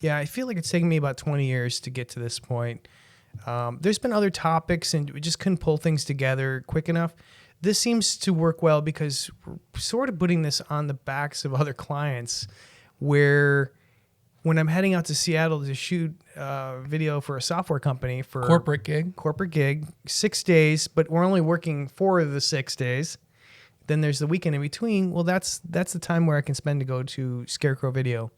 Yeah, I feel like it's taken me about 20 years to get to this point. There's been other topics, and we just couldn't pull things together quick enough. This seems to work well because we're sort of putting this on the backs of other clients, where when I'm heading out to Seattle to shoot video for a software company for corporate gig, 6 days, but we're only working 4 of the 6 days. Then there's the weekend in between. Well, that's the time where I can spend to go to Scarecrow Video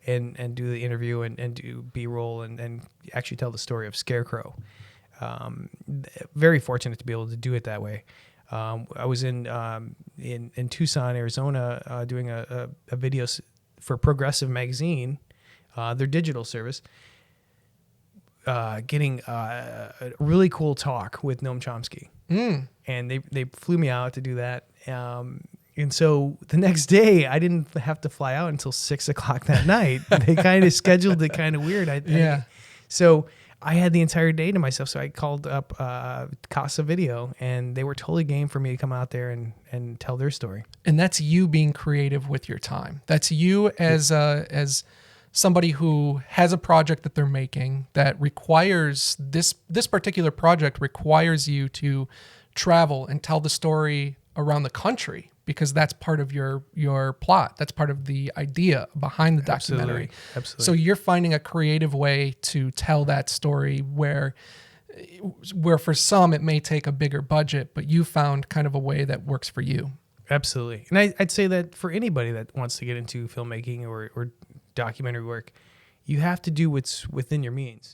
and do the interview and do B-roll and actually tell the story of Scarecrow. Very fortunate to be able to do it that way. I was in Tucson, Arizona, doing a video for Progressive Magazine, their digital service, getting a really cool talk with Noam Chomsky. And they flew me out to do that. And so the next day, I didn't have to fly out until 6 o'clock that night. They kind of scheduled it kind of weird. So I had the entire day to myself. So I called up Casa Video, and they were totally game for me to come out there and tell their story. And that's you being creative with your time. That's you as somebody who has a project that they're making that requires this particular project requires you to travel and tell the story around the country, because that's part of your plot. That's part of the idea behind the documentary. Absolutely. So you're finding a creative way to tell that story where for some it may take a bigger budget, but you found kind of a way that works for you. Absolutely. And I'd say that for anybody that wants to get into filmmaking or documentary work, you have to do what's within your means.